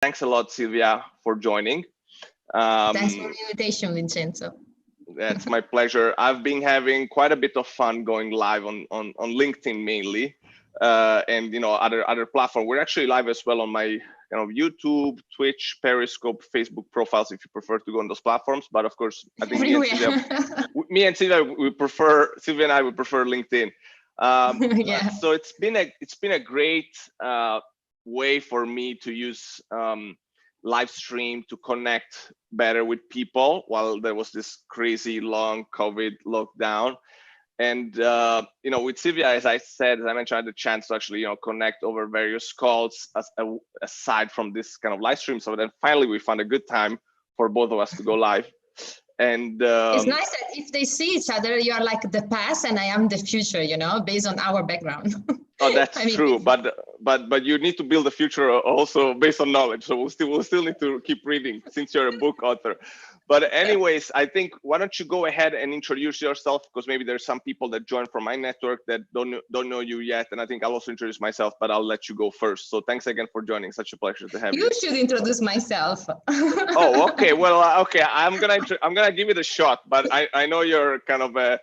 Thanks a lot, Silvia, for joining. Thanks for the invitation, Vincenzo. It's my pleasure. I've been having quite a bit of fun going live on LinkedIn mainly, and other platforms. We're actually live as well on my YouTube, Twitch, Periscope, Facebook profiles if you prefer to go on those platforms. But of course, I think me and Silvia and I would prefer LinkedIn. Yeah. So it's been a great way for me to use live stream to connect better with people while there was this crazy long COVID lockdown. And with Silvia, as I mentioned, I had the chance to actually connect over various calls aside from this kind of live stream. So then finally we found a good time for both of us to go live. And it's nice that if they see each other, you are like the past and I am the future, based on our background. Oh, that's true. But you need to build the future also based on knowledge. So we'll still need to keep reading since you're a book author. But anyways, I think why don't you go ahead and introduce yourself, because maybe there's some people that join from my network that don't know you yet, and I think I'll also introduce myself, but I'll let you go first. So thanks again for joining. Such a pleasure to have you. You should introduce myself. Oh, okay. Well, okay. I'm gonna give it a shot, but I know you're kind of a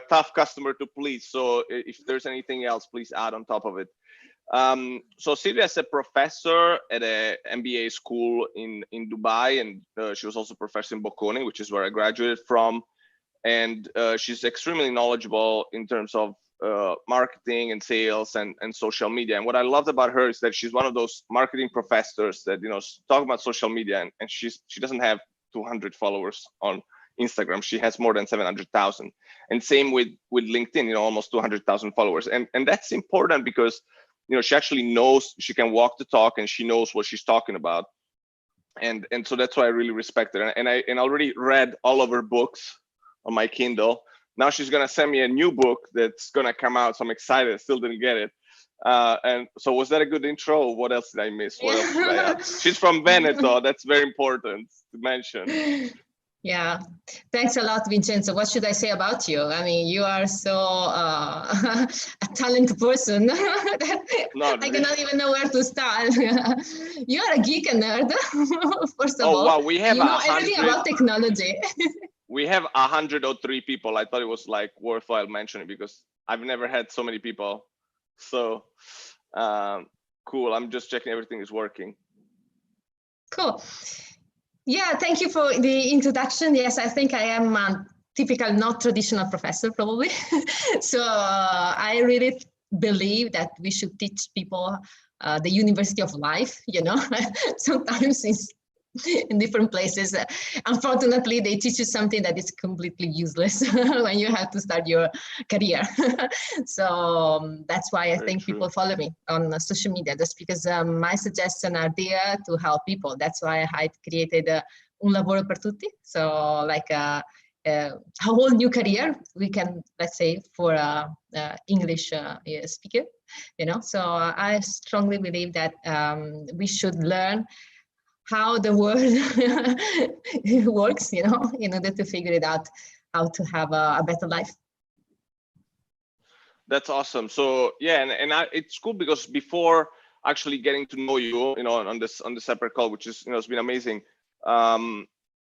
tough customer to please. So if there's anything else, please add on top of it. So Silvia is a professor at a MBA school in Dubai, and she was also a professor in Bocconi, which is where I graduated from. And she's extremely knowledgeable in terms of marketing and sales and social media. And what I loved about her is that she's one of those marketing professors that talk about social media, and she doesn't have 200 followers on Instagram. She has more than 700,000, and same with LinkedIn, almost 200,000 followers. And that's important because she actually knows, she can walk the talk, and she knows what she's talking about. And so that's why I really respect her. And I already read all of her books on my Kindle. Now she's gonna send me a new book that's gonna come out. So I'm excited. I still didn't get it. And so was that a good intro? What else did I miss? What else did I add? She's from Veneto. That's very important to mention. Yeah, thanks a lot, Vincenzo. What should I say about you? I mean, you are so a talented person. I cannot even know where to start. You are a geek and nerd, first of all. Oh, wow, we have everything about technology. We have 103 people. I thought it was like worthwhile mentioning because I've never had so many people. So cool. I'm just checking everything is working. Cool. Yeah, thank you for the introduction. Yes, I think I am a typical, not traditional professor, probably. So I really believe that we should teach people the university of life, sometimes in different places. Unfortunately, they teach you something that is completely useless when you have to start your career. So that's why I think people follow me on social media, just because my suggestions are there to help people. That's why I created Un Lavoro per Tutti. So like a whole new career, we can, let's say, for English speaker, So I strongly believe that we should learn how the world works, in order to figure it out, how to have a better life. That's awesome. So yeah, and it's cool because before actually getting to know you, on the separate call, which is, it's been amazing.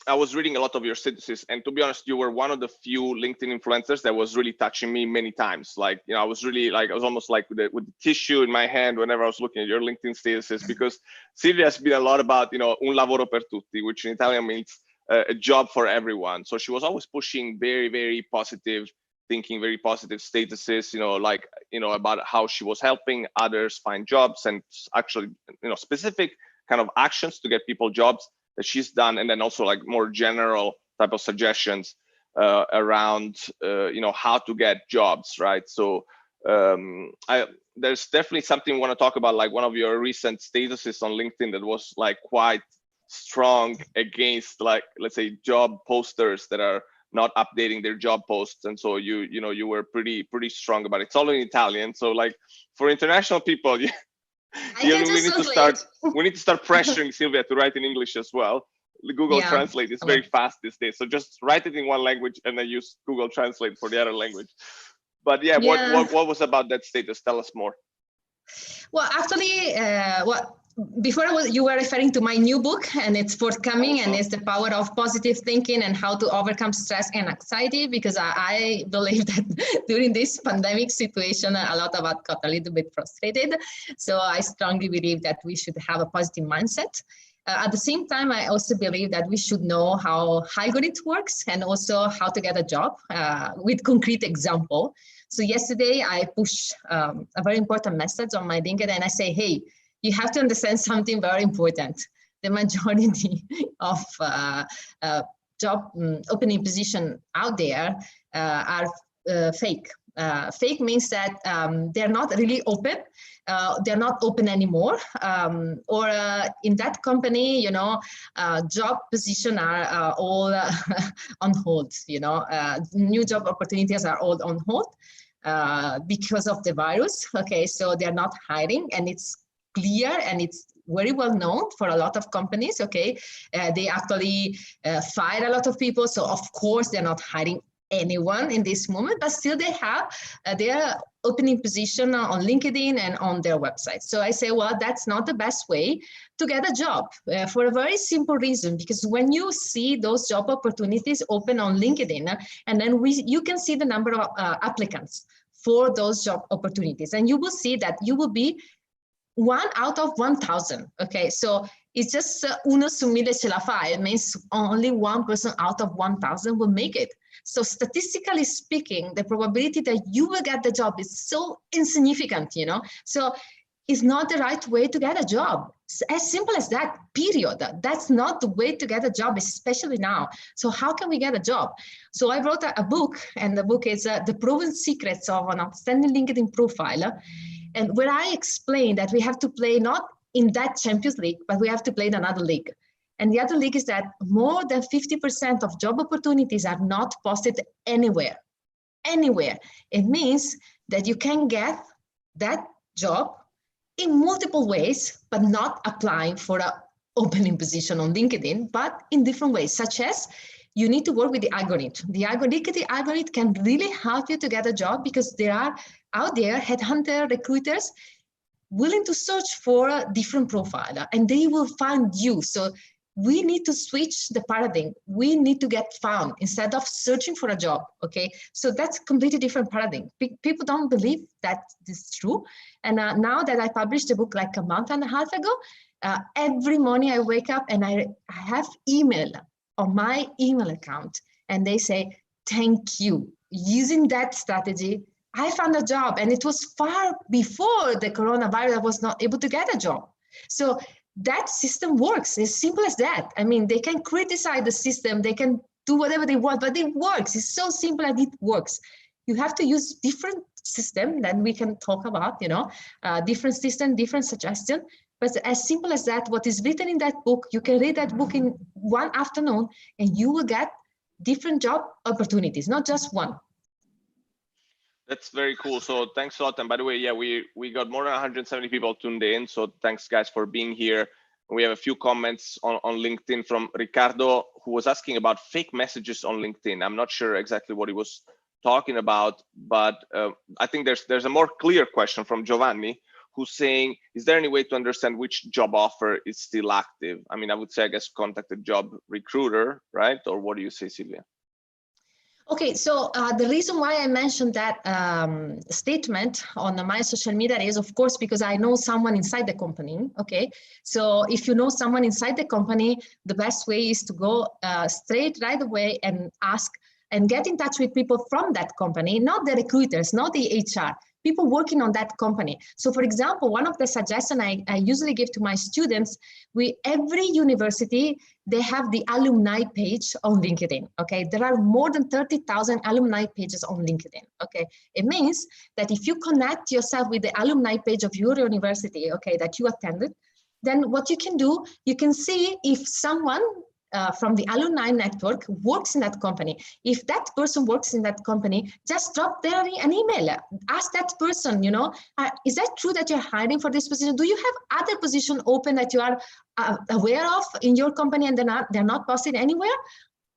I was reading a lot of your synthesis, and to be honest, you were one of the few LinkedIn influencers that was really touching me many times. Like, I was really like, I was almost like with the tissue in my hand whenever I was looking at your LinkedIn statuses, because Silvia has been a lot about, un lavoro per tutti, which in Italian means a job for everyone. So she was always pushing very, very positive thinking, very positive statuses, about how she was helping others find jobs and actually, specific kind of actions to get people jobs that she's done, and then also like more general type of suggestions around how to get jobs, right? So there's definitely something I want to talk about, like one of your recent statuses on LinkedIn that was like quite strong against, like, let's say, job posters that are not updating their job posts. And so you were pretty strong about it. It's all in Italian, so like for international people, we need to start pressuring Silvia to write in English as well. Google Translate is very fast these days, so just write it in one language and then use Google Translate for the other language. But what was about that status? Tell us more. Well, actually, before you were referring to my new book, and it's forthcoming, and it's the power of positive thinking and how to overcome stress and anxiety, because I believe that during this pandemic situation, a lot of us got a little bit frustrated. So I strongly believe that we should have a positive mindset. At the same time, I also believe that we should know how algorithm works and also how to get a job with concrete example. So yesterday I pushed a very important message on my LinkedIn, and I say, hey, you have to understand something very important. The majority of job opening position out there are fake. Fake means that they're not really open. They're not open anymore. Or in that company, you know, job position are all on hold. You know, new job opportunities are all on hold because of the virus. Okay, so they're not hiring, and it's clear and it's very well known for a lot of companies. Okay, they actually fire a lot of people, so of course they're not hiring anyone in this moment, but still they have their opening position on LinkedIn and on their website. So I say, well, that's not the best way to get a job for a very simple reason, because when you see those job opportunities open on LinkedIn, and then you can see the number of applicants for those job opportunities, and you will see that you will be 1 out of 1,000. Okay, so it's just uno su mille ce la fa. It means only one person out of 1,000 will make it. So statistically speaking, the probability that you will get the job is so insignificant, you know. So it's not the right way to get a job. It's as simple as that, period. That's not the way to get a job, especially now. So how can we get a job? So I wrote a book, and the book is The Proven Secrets of an Outstanding LinkedIn Profile. And where I explain that we have to play not in that Champions League, but we have to play in another league. And the other league is that more than 50% of job opportunities are not posted anywhere. Anywhere. It means that you can get that job in multiple ways, but not applying for an opening position on LinkedIn, but in different ways, such as you need to work with the algorithm. The algorithm can really help you to get a job, because there are out there headhunter recruiters willing to search for a different profile, and they will find you. So we need to switch the paradigm. We need to get found instead of searching for a job. Okay, so that's a completely different paradigm. People don't believe that this is true. And now that I published the book like a month and a half ago, every morning I wake up and I have email on my email account, and they say, thank you. Using that strategy, I found a job, and it was far before the coronavirus. I was not able to get a job. So that system works. As simple as that. I mean, they can criticize the system, they can do whatever they want, but it works. It's so simple and it works. You have to use different system, then we can talk about, you know, different system, different suggestion. But as simple as that, what is written in that book, you can read that book in one afternoon and you will get different job opportunities, not just one. That's very cool. So thanks a lot. And by the way, yeah, we got more than 170 people tuned in. So thanks guys for being here. We have a few comments on LinkedIn from Ricardo, who was asking about fake messages on LinkedIn. I'm not sure exactly what he was talking about, but I think there's a more clear question from Giovanni, who's saying, is there any way to understand which job offer is still active? I mean, I would say, I guess, contact a job recruiter, right? Or what do you say, Silvia? Okay, so the reason why I mentioned that statement on my social media is, of course, because I know someone inside the company. Okay, so if you know someone inside the company, the best way is to go straight right away and ask and get in touch with people from that company, not the recruiters, not the HR, people working on that company. So for example, one of the suggestions I usually give to my students, every university, they have the alumni page on LinkedIn, okay? There are more than 30,000 alumni pages on LinkedIn, okay? It means that if you connect yourself with the alumni page of your university, okay, that you attended, then what you can do, you can see if someone from the alumni network works in that company. If that person works in that company, just drop there an email. Ask that person, you know, is that true that you're hiring for this position? Do you have other position open that you are aware of in your company and they're not posted anywhere?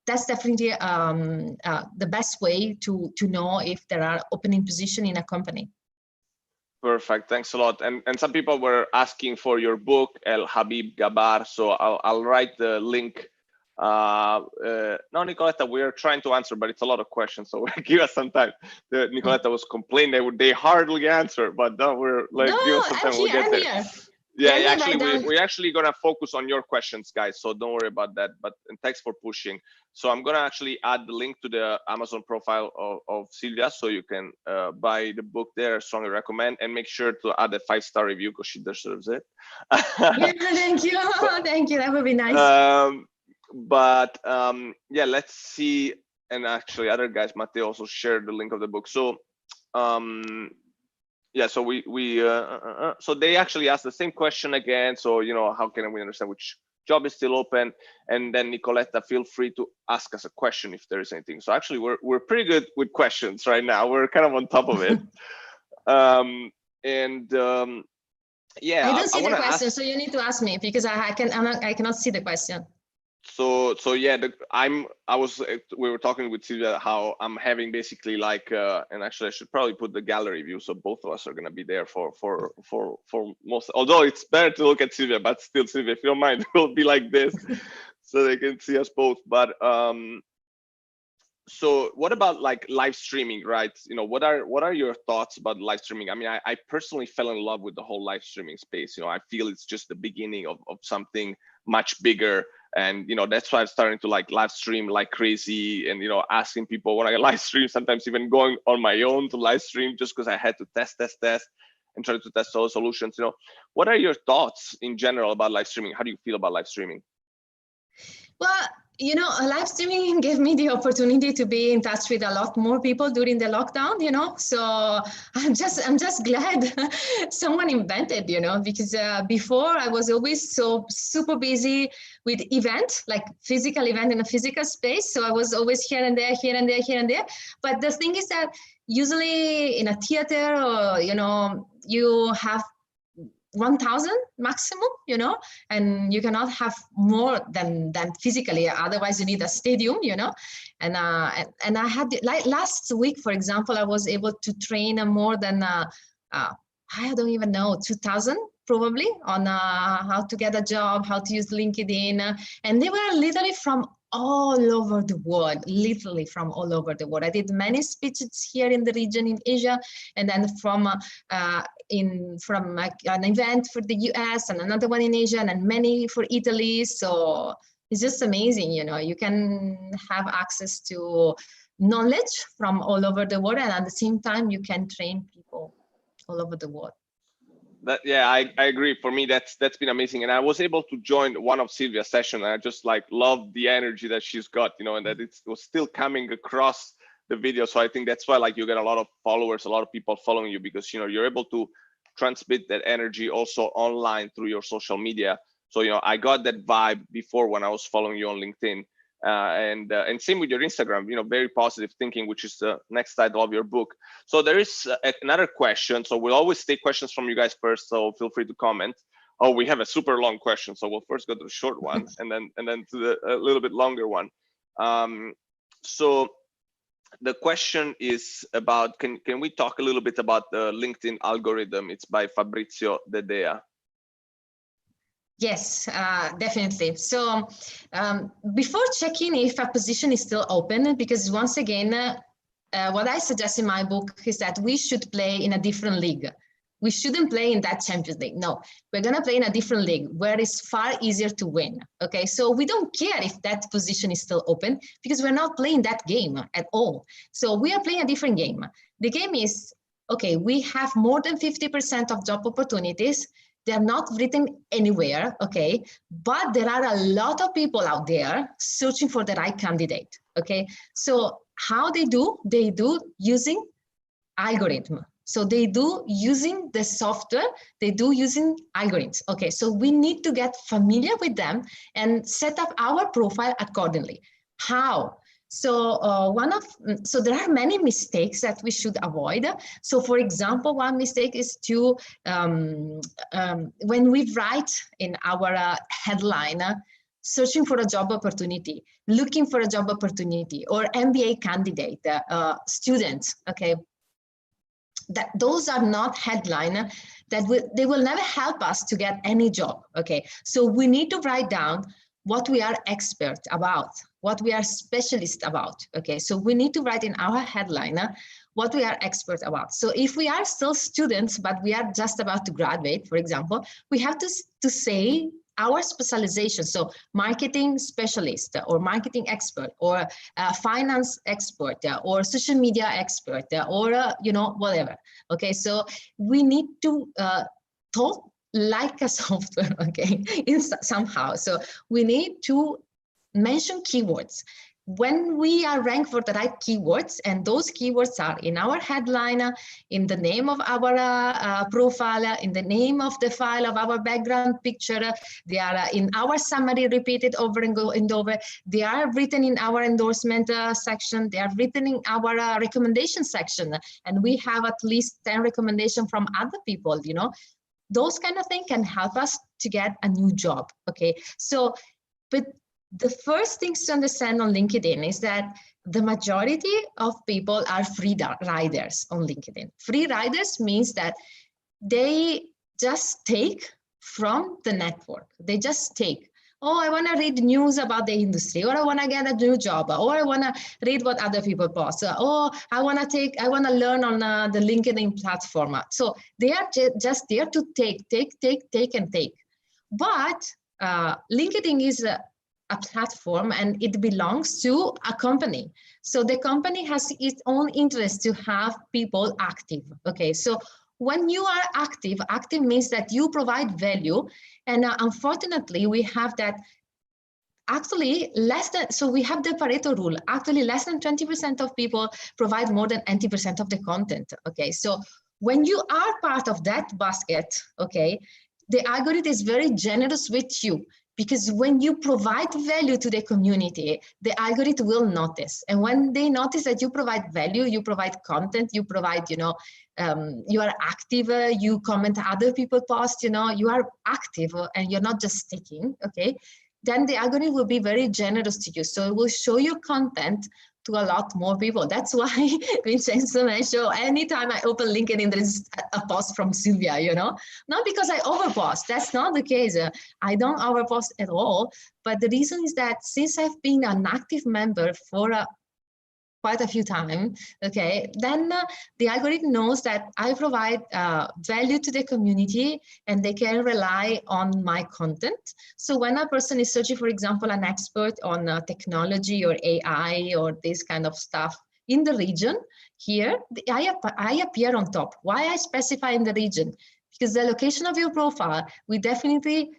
That's definitely the best way to know if there are opening position in a company. Perfect. Thanks a lot. And some people were asking for your book, El Habib Gabar. So I'll write the link. No, Nicoletta, we're trying to answer, but it's a lot of questions, so give us some time. Nicoletta was complaining they hardly answer, but no, we're like, give us some time. We'll get there. Here. Yeah, actually, we're actually gonna focus on your questions, guys. So don't worry about that. But and thanks for pushing. So I'm gonna actually add the link to the Amazon profile of Silvia, so you can buy the book there. I strongly recommend, and make sure to add a 5-star review because she deserves it. Yeah, thank you. Thank you. That would be nice. Yeah, let's see. And actually, other guys, Matteo also shared the link of the book. So yeah, so so they actually asked the same question again. So, you know, how can we understand which job is still open? And then Nicoletta, feel free to ask us a question if there is anything. So actually, we're pretty good with questions right now. We're kind of on top of it. Yeah, I don't see the question, so you need to ask me because I cannot see the question. So yeah, we were talking with Silvia how I'm having basically like and actually I should probably put the gallery view, so both of us are gonna be there for most, although it's better to look at Silvia, but still, Silvia, if you don't mind, we'll be like this so they can see us both. But so what about like live streaming, right? You know, what are your thoughts about live streaming? I mean, I personally fell in love with the whole live streaming space. You know, I feel it's just the beginning of something much bigger. And, you know, that's why I'm starting to like live stream like crazy, and, you know, asking people when I live stream, sometimes even going on my own to live stream just because I had to test and try to test all solutions. You know, what are your thoughts in general about live streaming? How do you feel about live streaming? Well, you know, live streaming gave me the opportunity to be in touch with a lot more people during the lockdown, you know, so I'm just glad someone invented, you know, because before I was always so super busy with event, like physical event in a physical space. So I was always here and there. But the thing is that usually in a theater, or, you know, you have 1,000 maximum, you know, and you cannot have more than physically. Otherwise, you need a stadium, you know. And I had, like last week, for example, I was able to train more than I don't even know, 2,000 probably on how to get a job, how to use LinkedIn, and they were literally from all over the world, literally from all over the world. I did many speeches here in the region in Asia, and then from an event for the US, and another one in Asia, and then many for Italy. So it's just amazing, you know, you can have access to knowledge from all over the world, and at the same time, you can train people all over the world. Yeah, I agree. For me, that's been amazing, and I was able to join one of Silvia's sessions. I just like love the energy that she's got, you know, and that it was still coming across the video. So I think that's why like you get a lot of followers, a lot of people following you, because, you know, you're able to transmit that energy also online through your social media. So, you know, I got that vibe before when I was following you on LinkedIn. And same with your Instagram, you know, very positive thinking, which is the next title of your book. So there is another question. So we'll always take questions from you guys first, so feel free to comment. Oh, we have a super long question, so we'll first go to the short one and then to the a little bit longer one. So the question is about, can we talk a little bit about the LinkedIn algorithm? It's by Fabrizio De Dea. Yes, definitely. So before checking if a position is still open, because once again, what I suggest in my book is that we should play in a different league. We shouldn't play in that Champions League. No, we're going to play in a different league where it's far easier to win. Okay, so we don't care if that position is still open because we're not playing that game at all. So we are playing a different game. The game is, okay, we have more than 50% of job opportunities. They're not written anywhere, okay? But there are a lot of people out there searching for the right candidate, okay? So how they do? They do using algorithm. So they do using the software, they do using algorithms, okay? So we need to get familiar with them and set up our profile accordingly. How? So so there are many mistakes that we should avoid. So for example, one mistake is to, when we write in our headline, searching for a job opportunity, looking for a job opportunity, or MBA candidate, student, okay? that those are not headline they will never help us to get any job. Okay, so we need to write down what we are expert about, what we are specialist about. Okay, so we need to write in our headline what we are expert about. So if we are still students, but we are just about to graduate, for example, we have to say our specialization. So marketing specialist or marketing expert or finance expert or social media expert or, you know, whatever. Okay, so we need to talk like a software, okay, somehow. So we need to mention keywords. When we are ranked for the right keywords, and those keywords are in our headline, in the name of our profile, in the name of the file of our background picture, they are in our summary repeated over and over, they are written in our endorsement section, they are written in our recommendation section, and we have at least 10 recommendations from other people, you know. Those kind of things can help us to get a new job, okay? So, but the first things to understand on LinkedIn is that the majority of people are free riders on LinkedIn. Free riders means that they just take from the network. They just take, oh, I want to read news about the industry, or I want to get a new job, or I want to read what other people post, or I want to learn on the LinkedIn platform. So they are just there to take. But LinkedIn is a platform and it belongs to a company. So the company has its own interest to have people active. Okay, so when you are active means that you provide value. And unfortunately, we have that actually so we have the Pareto rule. Actually, less than 20% of people provide more than 80% of the content. Okay, so when you are part of that basket, okay, the algorithm is very generous with you. Because when you provide value to the community, the algorithm will notice. And when they notice that you provide value, you provide content, you provide, you know, you are active, you comment other people's posts, you know, you are active and you're not just sticking, okay? Then the algorithm will be very generous to you. So it will show your content to a lot more people. That's why Vincenzo and I show anytime I open LinkedIn, there is a post from Silvia, you know, not because I overpost. That's not the case. I don't overpost at all. But the reason is that since I've been an active member for quite a few times, okay, then the algorithm knows that I provide value to the community and they can rely on my content. So when a person is searching, for example, an expert on technology or AI or this kind of stuff in the region, here, I appear on top. Why I specify in the region? Because the location of your profile, we definitely,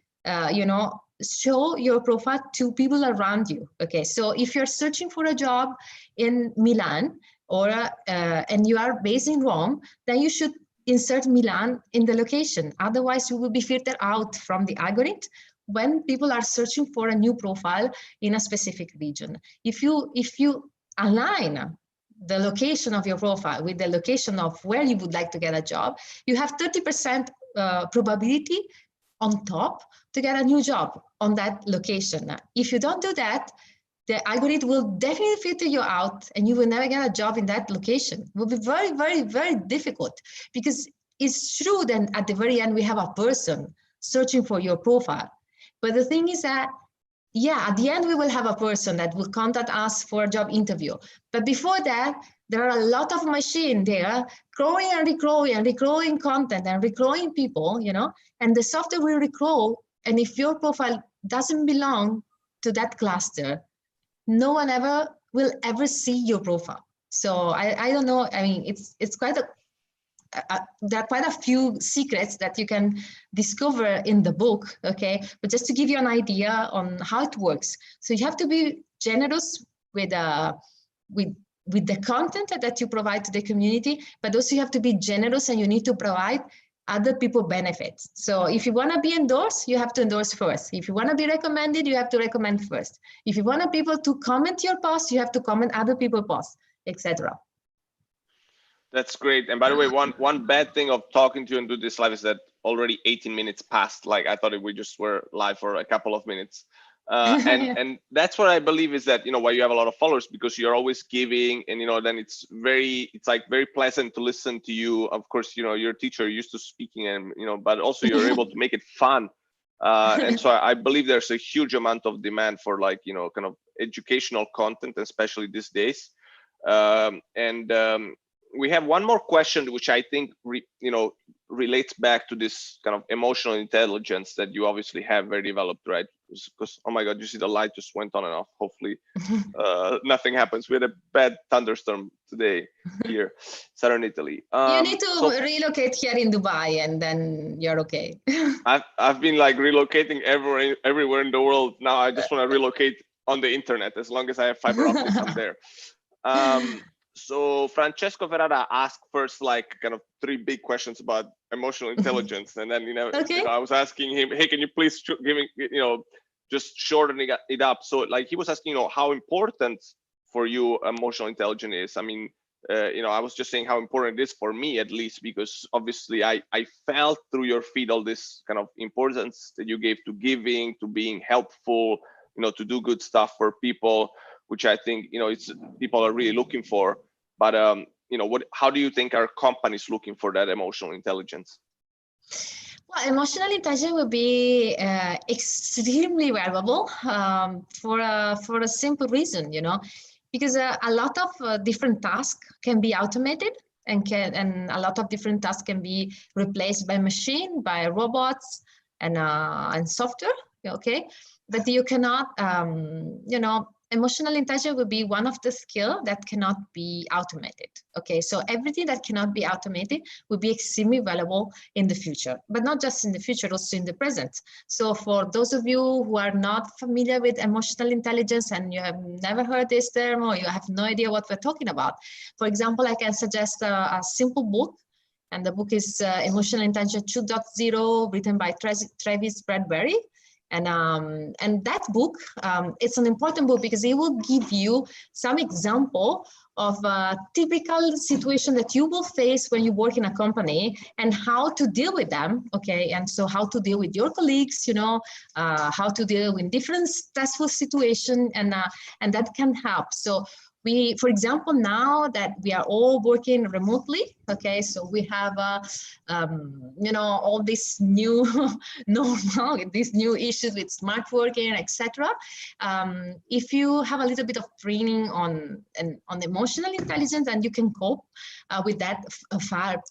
you know, show your profile to people around you. Okay, so if you're searching for a job in Milan or and you are based in Rome, then you should insert Milan in the location. Otherwise, you will be filtered out from the algorithm when people are searching for a new profile in a specific region. If you align the location of your profile with the location of where you would like to get a job, you have 30% probability on top to get a new job on that location. If you don't do that, the algorithm will definitely filter you out and you will never get a job in that location. It will be very, very, very difficult because it's true that at the very end, we have a person searching for your profile. But the thing is that, yeah, at the end, we will have a person that will contact us for a job interview. But before that, there are a lot of machines there growing and recrowing content and recrowing people, you know, and the software will recrow. And if your profile doesn't belong to that cluster, no one will ever see your profile. So I don't know. I mean, it's quite there are quite a few secrets that you can discover in the book, okay? But just to give you an idea on how it works. So you have to be generous with the content that you provide to the community, but also you have to be generous and you need to provide other people benefits. So if you want to be endorsed, you have to endorse first. If you want to be recommended, you have to recommend first. If you want people to comment your post, you have to comment other people's posts, etc. That's great. And by the way, one bad thing of talking to you and do this live is that already 18 minutes passed. Like I thought we just were live for a couple of minutes. And that's what I believe is that, you know, why you have a lot of followers, because you're always giving, and, you know, then it's like very pleasant to listen to you. Of course, you know, you're a teacher, you're used to speaking, and, you know, but also you're able to make it fun. And so I believe there's a huge amount of demand for, like, you know, kind of educational content, especially these days. We have one more question, which I think, relates back to this kind of emotional intelligence that you obviously have very developed, right? Because, oh my God, you see the light just went on and off. Hopefully nothing happens. We had a bad thunderstorm today here, Southern Italy. You need to relocate here in Dubai, and then you're okay. I've been like relocating everywhere in the world. Now I just want to relocate on the internet. As long as I have fiber optics, I'm there. So Francesco Ferrara asked first, like, kind of 3 big questions about emotional intelligence, and then, Okay. I was asking him, hey, can you please give me, just shortening it up. So, like, he was asking, how important for you emotional intelligence is. I mean, I was just saying how important it is for me, at least, because obviously I felt through your feed all this kind of importance that you gave to giving, to being helpful, to do good stuff for people, which I think, it's people are really looking for. But, how do you think our companies looking for that emotional intelligence? Well, emotional intelligence will be extremely valuable for a simple reason, because a lot of different tasks can be automated, and a lot of different tasks can be replaced by machine, by robots, and software. Okay, but you cannot, emotional intelligence will be one of the skills that cannot be automated. Okay, so everything that cannot be automated will be extremely valuable in the future, but not just in the future, also in the present. So for those of you who are not familiar with emotional intelligence and you have never heard this term, or you have no idea what we're talking about, for example, I can suggest a simple book, and the book is Emotional Intelligence 2.0, written by Travis Bradbury. And that book, it's an important book because it will give you some example of a typical situation that you will face when you work in a company and how to deal with them. Okay, and so how to deal with your colleagues, how to deal with different stressful situations, and that can help. So we, for example, now that we are all working remotely, okay, so we have, all this new normal, these new issues with smart working, etc. If you have a little bit of training on emotional intelligence, and you can cope with that far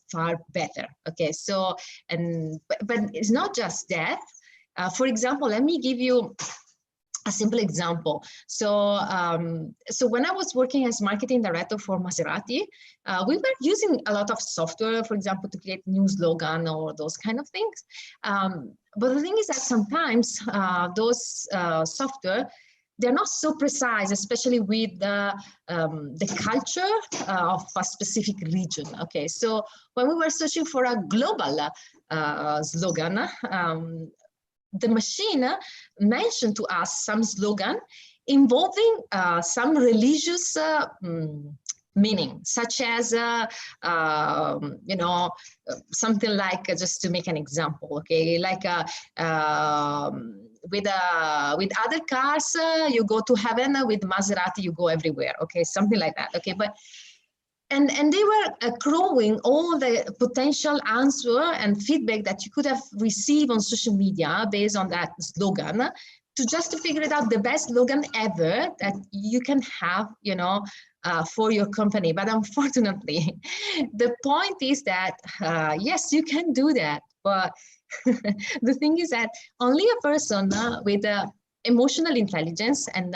better. Okay, so but it's not just that. For example, let me give you a simple example. So, so when I was working as marketing director for Maserati, we were using a lot of software, for example, to create new slogan or those kind of things. But the thing is that sometimes those software, they're not so precise, especially with the culture of a specific region. Okay, so when we were searching for a global slogan, the machine mentioned to us some slogan involving some religious meaning, such as, something like, just to make an example, okay, like with other cars, you go to heaven, with Maserati, you go everywhere, okay, something like that, okay, but and they were accruing all the potential answer and feedback that you could have received on social media based on that slogan, to figure it out the best slogan ever that you can have, for your company. But unfortunately, the point is that, yes, you can do that. But the thing is that only a person with emotional intelligence and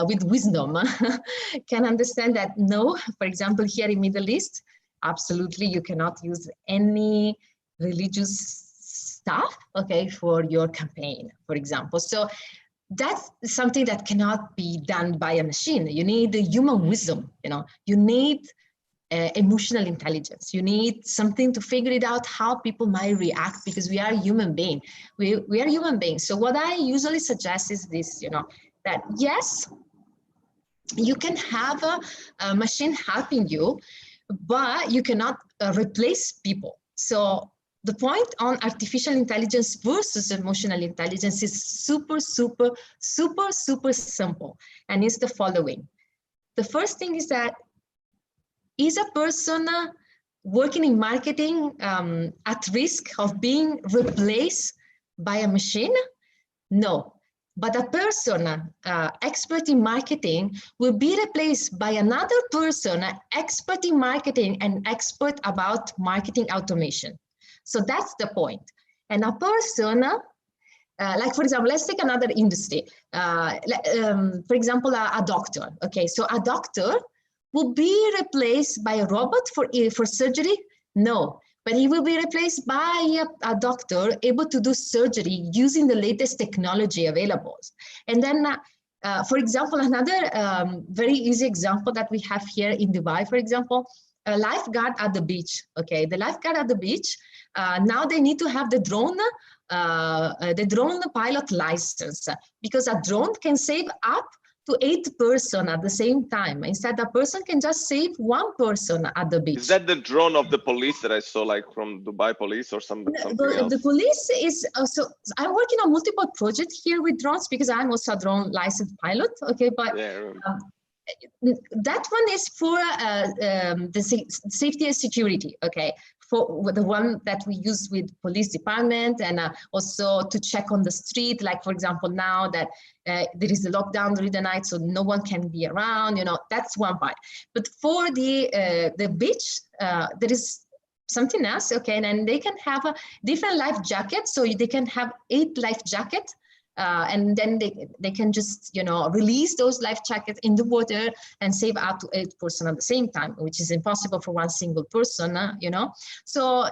with wisdom can understand that no, for example, here in Middle East, absolutely you cannot use any religious stuff, okay, for your campaign, for example. So that's something that cannot be done by a machine. You need human wisdom, you need emotional intelligence. You need something to figure it out how people might react, because we are human beings. We are human beings. So what I usually suggest is this, that yes, you can have a machine helping you, but you cannot replace people. So the point on artificial intelligence versus emotional intelligence is super simple, and it's the following. The first thing is that, is a person working in marketing at risk of being replaced by a machine? No. But a person expert in marketing will be replaced by another person expert in marketing and expert about marketing automation. So that's the point. And a person, like for example, let's take another industry. For example, a doctor. Okay, so a doctor will be replaced by a robot for surgery? No. But he will be replaced by a doctor able to do surgery using the latest technology available. And then, for example, another very easy example that we have here in Dubai, for example, a lifeguard at the beach. Okay, the lifeguard at the beach, now they need to have the drone pilot license, because a drone can save up to 8 persons at the same time. Instead, a person can just save 1 person at the beach. Is that the drone of the police that I saw, like from Dubai police or something else? The police is also, I'm working on multiple projects here with drones because I'm also a drone licensed pilot. Okay, but yeah, that one is for the safety and security. Okay, for the one that we use with police department, and also to check on the street, like for example now that there is a lockdown during the night, so no one can be around, you know, that's one part. But for the beach, there is something else. Okay, and then they can have a different life jacket, so they can have 8 life jackets. And then they can just, you know, release those life jackets in the water and save up to 8 persons at the same time, which is impossible for one single person, you know. So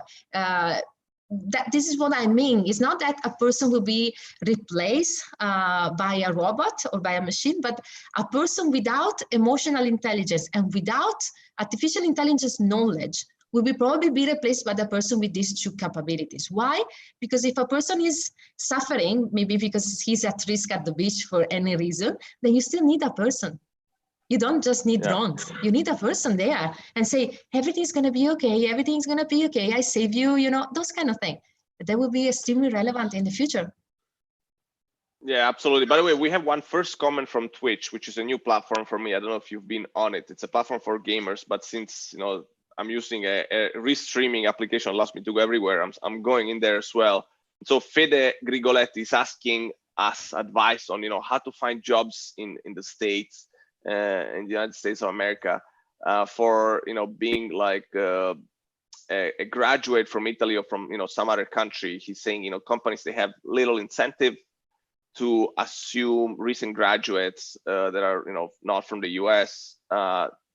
this is what I mean. It's not that a person will be replaced by a robot or by a machine, but a person without emotional intelligence and without artificial intelligence knowledge will probably be replaced by the person with these 2 capabilities. Why? Because if a person is suffering, maybe because he's at risk at the beach for any reason, then you still need a person. You don't just need drones. You need a person there and say, everything's going to be okay. Everything's going to be okay. I save you, you know, those kind of things. That will be extremely relevant in the future. Yeah, absolutely. By the way, we have one first comment from Twitch, which is a new platform for me. I don't know if you've been on it. It's a platform for gamers, but since, you know, I'm using a restreaming application that allows me to go everywhere, I'm going in there as well. So Fede Grigoletti is asking us advice on, you know, how to find jobs in the States, in the United States of America, for, you know, being like a graduate from Italy or from, you know, some other country. He's saying, you know, companies, they have little incentive to assume recent graduates that are, you know, not from the US,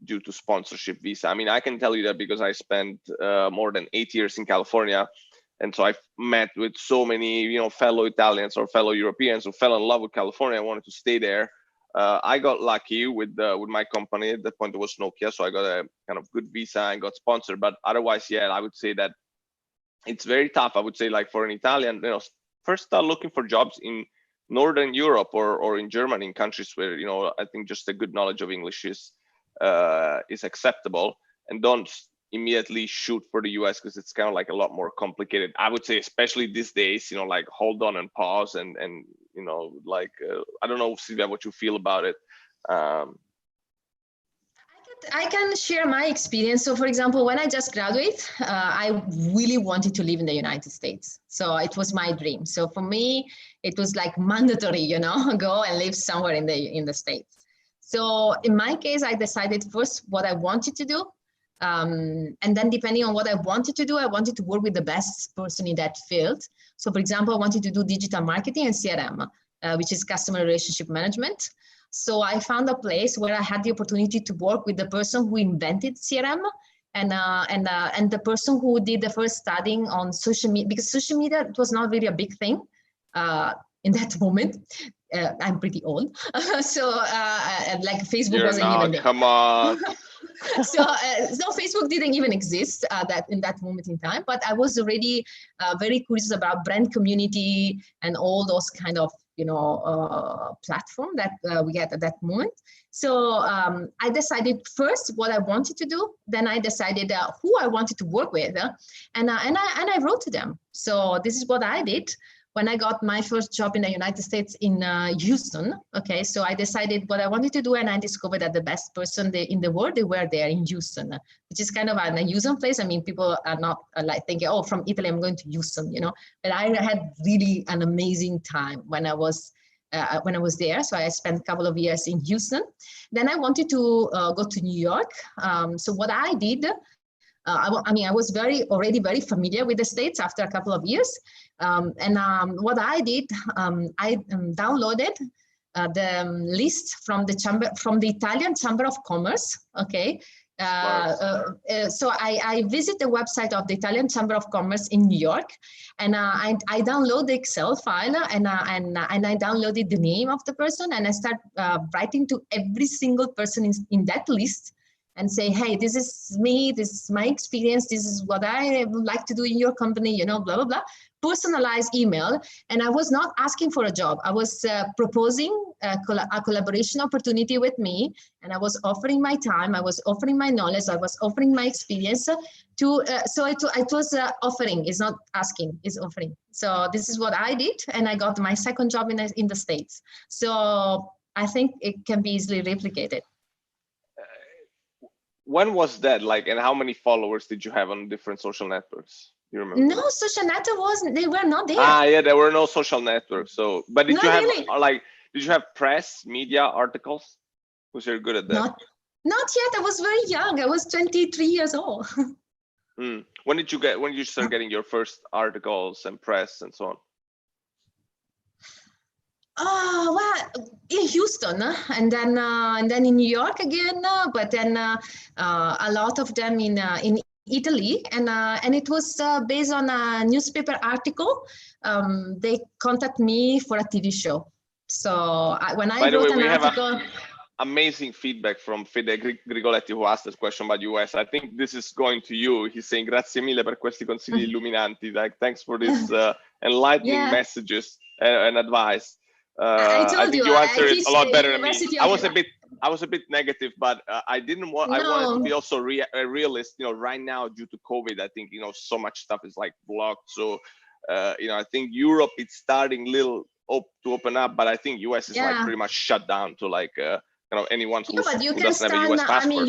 due to sponsorship visa. I mean, I can tell you that because I spent more than 8 years in California, and so I've met with so many, you know, fellow Italians or fellow Europeans who fell in love with California and wanted to stay there. I got lucky with my company. At that point, it was Nokia, so I got a kind of good visa and got sponsored. But otherwise, yeah, I would say that it's very tough. I would say, like for an Italian, you know, first start looking for jobs in Northern Europe or in Germany, in countries where, you know, I think just a good knowledge of English is acceptable, and don't immediately shoot for the US because it's kind of like a lot more complicated. I would say, especially these days, you know, like hold on and pause and you know, like I don't know, Silvia, what you feel about it. I can share my experience. So for example, when I just graduated, I really wanted to live in the United States. So it was my dream. So for me, it was like mandatory, you know, go and live somewhere in the States. So in my case, I decided first what I wanted to do. And then depending on what I wanted to do, I wanted to work with the best person in that field. So for example, I wanted to do digital marketing and CRM, which is customer relationship management. So I found a place where I had the opportunity to work with the person who invented CRM and the person who did the first studying on social media, because social media was not really a big thing in that moment. I'm pretty old, so like Facebook wasn't even there. Come on. So Facebook didn't even exist in that moment in time. But I was already very curious about brand community and all those kind of, platform that we had at that moment. So I decided first what I wanted to do. Then I decided who I wanted to work with, and I wrote to them. So this is what I did when I got my first job in the United States in Houston. Okay, so I decided what I wanted to do, and I discovered that the best person in the world, they were there in Houston, which is kind of an unusual place. I mean, people are not like thinking, oh, from Italy, I'm going to Houston, But I had really an amazing time when I was there. So I spent a couple of years in Houston. Then I wanted to go to New York. So what I did, I was already very familiar with the States after a couple of years. What I did, I downloaded the list from the Italian Chamber of Commerce. Okay. So I visit the website of the Italian Chamber of Commerce in New York, and I download the Excel file, and I downloaded the name of the person, and I start writing to every single person in that list, and say, hey, this is me, this is my experience, this is what I would like to do in your company, blah, blah, blah. Personalized email. And I was not asking for a job. I was proposing a collaboration opportunity with me. And I was offering my time. I was offering my knowledge. I was offering my experience so it was offering, it's not asking, it's offering. So this is what I did. And I got my second job in the States. So I think it can be easily replicated. When was that, and how many followers did you have on different social networks? You remember? No, social network they were not there. Yeah, there were no social networks. So, but did you have really. Did you have press, media, articles? Was you good at that? Not yet. I was very young. I was 23 years old. When did you start getting your first articles and press and so on? Well, in Houston, and then in New York again, but then a lot of them in Italy, and it was based on a newspaper article. They contact me for a TV show. So when I wrote an article. Amazing feedback from Fede Grigoletti, who asked this question about US. I think this is going to you. He's saying grazie mille per questi consigli illuminanti. Thanks for this enlightening messages and advice. I think you answered it a lot better than me. I was a bit negative, but I didn't want. I wanted to be also a realist. Right now due to COVID, I think so much stuff is blocked. So I think Europe it's starting to open up, but I think US is pretty much shut down to anyone who doesn't have a US passport. I mean,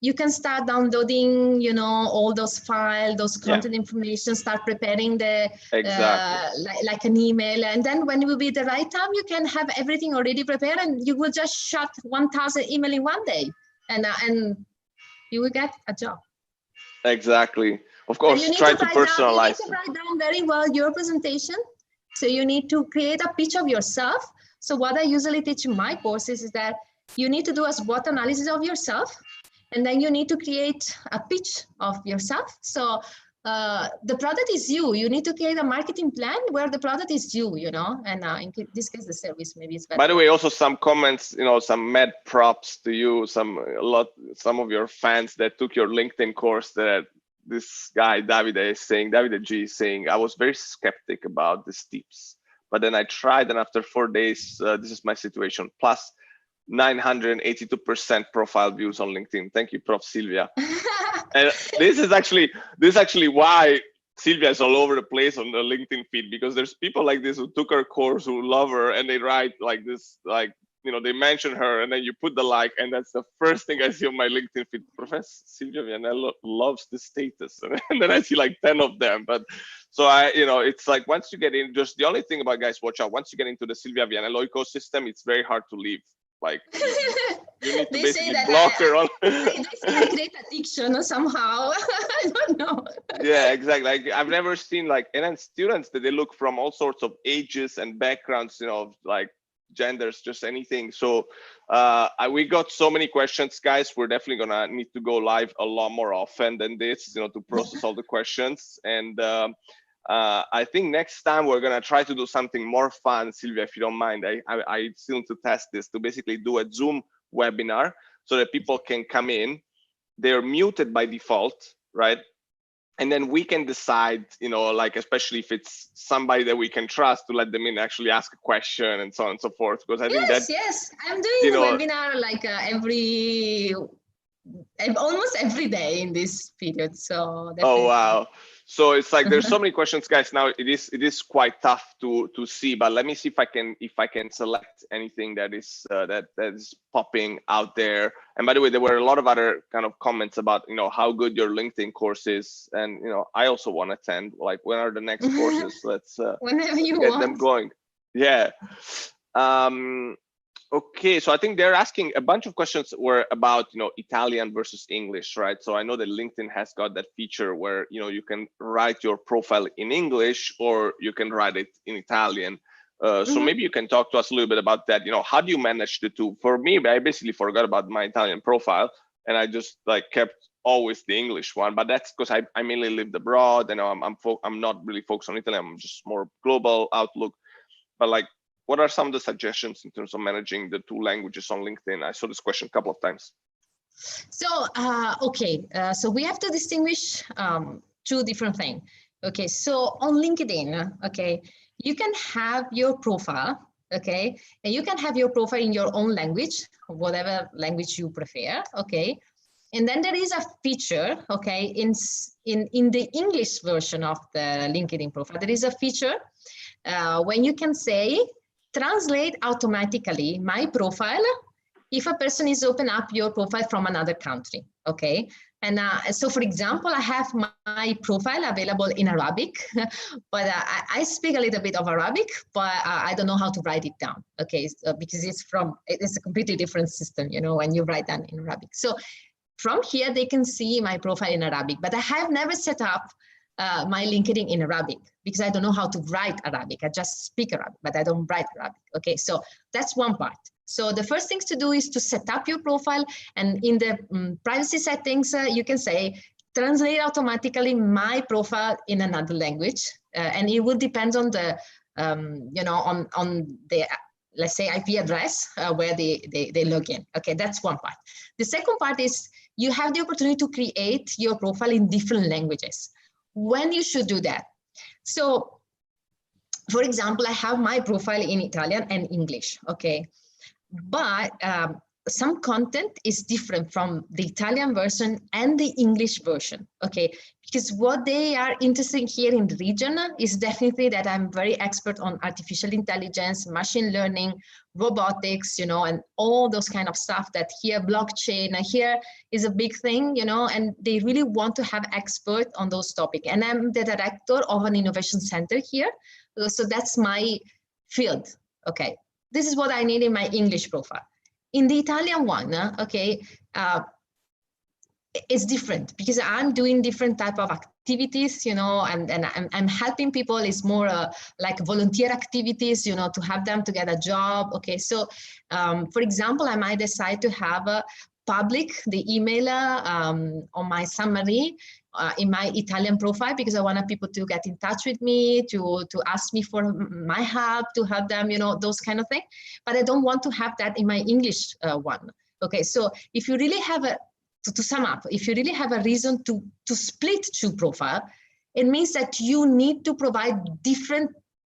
you can start downloading, all those files, those content information, start preparing the like an email, and then when it will be the right time, you can have everything already prepared, and you will just shut 1,000 email in one day, and you will get a job. Exactly. Of course, try to personalize. You need to write down very well your presentation. So you need to create a pitch of yourself. So what I usually teach in my courses is that you need to do a SWOT analysis of yourself, and then you need to create a pitch of yourself. So the product is you. You need to create a marketing plan where the product is you, and in this case, the service maybe is better. By the way, also some comments, some mad props to you, some of your fans that took your LinkedIn course that this guy, Davide G is saying, I was very skeptic about these tips, but then I tried, and after 4 days, this is my situation, plus 982% profile views on LinkedIn. Thank you, Prof. Silvia. And this is actually why Silvia is all over the place on the LinkedIn feed, because there's people like this who took her course, who love her, and they write they mention her, and then you put the like, and that's the first thing I see on my LinkedIn feed. Professor Silvia Vianello loves the status, and then I see 10 of them. But so it's once you get in, just the only thing about, guys, watch out. Once you get into the Silvia Vianello ecosystem, it's very hard to leave. You need to basically block her on. They say I create addiction somehow. I don't know. Yeah, exactly. I've never seen and then students that they look from all sorts of ages and backgrounds, genders, just anything. So we got so many questions, guys. We're definitely gonna need to go live a lot more often than this, to process all the questions. And I think next time we're gonna try to do something more fun, Silvia, if you don't mind. I still need to test this, to basically do a Zoom webinar so that people can come in. They're muted by default, right? and then we can decide, like, especially if it's somebody that we can trust, to let them in, actually ask a question and so on and so forth. Because I think that, yes, I'm doing a webinar like almost every day in this period. So definitely. Oh wow! So it's like there's so many questions, guys. Now it is quite tough to see, but let me see if I can select anything that is that is popping out there. And by the way, there were a lot of other kind of comments about how good your LinkedIn course is, and I also want to attend. Like, when are the next courses? Let's whenever you get want them going. Yeah. Okay, so I think they're asking a bunch of questions were about Italian versus English, right? So I know that LinkedIn has got that feature where you can write your profile in English or you can write it in Italian. So maybe you can talk to us a little bit about that. How do you manage the two? For me, I basically forgot about my Italian profile and I just kept always the English one. But that's because I mainly lived abroad and I'm not really focused on Italy. I'm just more global outlook. But what are some of the suggestions in terms of managing the two languages on LinkedIn? I saw this question a couple of times. So, so we have to distinguish two different things. Okay, so on LinkedIn, okay, you can have your profile, okay, and you can have your profile in your own language, whatever language you prefer, okay. And then there is a feature, okay, in the English version of the LinkedIn profile, there is a feature when you can say, translate automatically my profile if a person is open up your profile from another country, okay? And so, for example, I have my profile available in Arabic, but I speak a little bit of Arabic, but I don't know how to write it down, okay? So, because it's a completely different system, when you write down in Arabic. So from here, they can see my profile in Arabic, but I have never set up my LinkedIn in Arabic because I don't know how to write Arabic. I just speak Arabic, but I don't write Arabic. Okay, so that's one part. So the first thing to do is to set up your profile, and in the privacy settings, you can say, translate automatically my profile in another language, and it will depend on the, on the, let's say, IP address where they log in. Okay, that's one part. The second part is you have the opportunity to create your profile in different languages. When you should do that? So, for example, I have my profile in Italian and English, okay? But some content is different from the Italian version and the English version, okay? Because what they are interested here in the region is definitely that I'm very expert on artificial intelligence, machine learning, robotics, and all those kind of stuff that here, blockchain, here is a big thing, and they really want to have expert on those topics. And I'm the director of an innovation center here. So that's my field, okay? This is what I need in my English profile. In the Italian one, okay, it's different because I'm doing different type of activities, and I'm helping people. It's more like volunteer activities, to have them to get a job. Okay, so for example, I might decide to have a public the email on my summary in my Italian profile because I want people to get in touch with me, to ask me for my help, to help them, those kind of things. But I don't want to have that in my English one. Okay, so if you really have to sum up, if you really have a reason to split two profile, it means that you need to provide different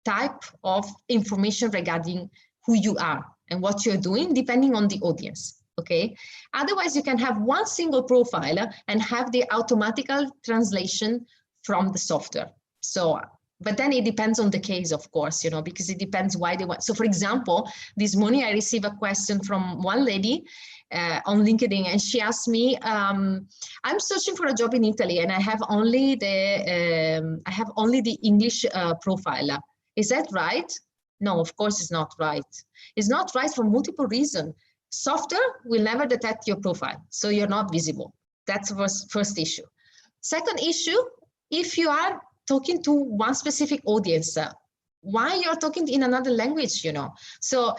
type of information regarding who you are and what you're doing, depending on the audience, okay? Otherwise, you can have one single profile and have the automatical translation from the software. So, but then it depends on the case, of course, because it depends why they want. So for example, this morning I received a question from one lady on LinkedIn, and she asked me, I'm searching for a job in Italy and I have only the English profile. Is that right? No, of course it's not right. It's not right for multiple reasons. Software will never detect your profile, so you're not visible. That's the first issue. Second issue, if you are talking to one specific audience, why you're talking in another language, So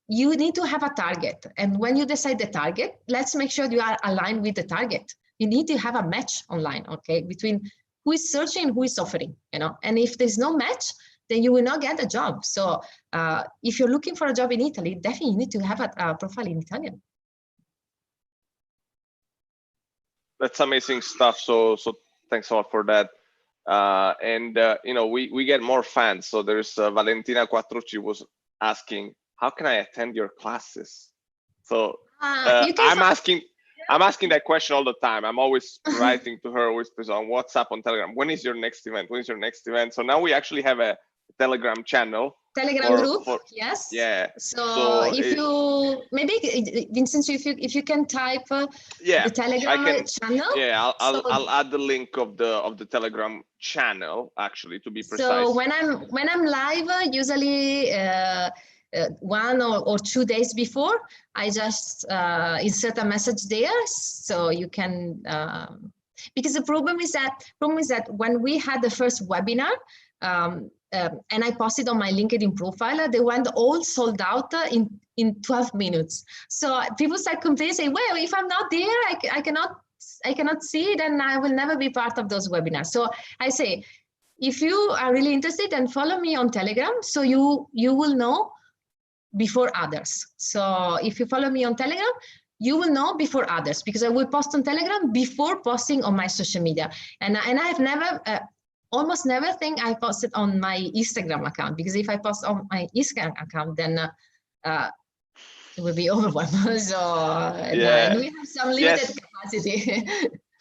you need to have a target. And when you decide the target, let's make sure you are aligned with the target. You need to have a match online, okay, between who is searching and who is offering, And if there's no match, then you will not get a job. So if you're looking for a job in Italy, definitely you need to have a profile in Italian. That's amazing stuff. So thanks a lot for that. You know, we get more fans. So there's Valentina Quattrucci was asking, how can I attend your classes? So I'm asking that question all the time. I'm always writing to her, always on WhatsApp, on Telegram. When is your next event? When is your next event? So now we actually have a Telegram channel. Telegram group, yes. Yeah. So if you maybe Vincent, if you can type the Telegram channel. Yeah, I'll add the link of the Telegram channel, actually, to be precise. So when I'm live, usually 1 or 2 days before, I just insert a message there, so you can. Because the problem is that when we had the first webinar. And I posted on my LinkedIn profile, they went all sold out in 12 minutes. So people start complaining, say, well, if I'm not there, I cannot see it, and I will never be part of those webinars. So I say, if you are really interested, then follow me on Telegram, so you will know before others. So if you follow me on Telegram, you will know before others, because I will post on Telegram before posting on my social media. And I've never, almost never think I posted on my Instagram account, because if I post on my Instagram account, then it will be overwhelmed. So and we have some limited capacity.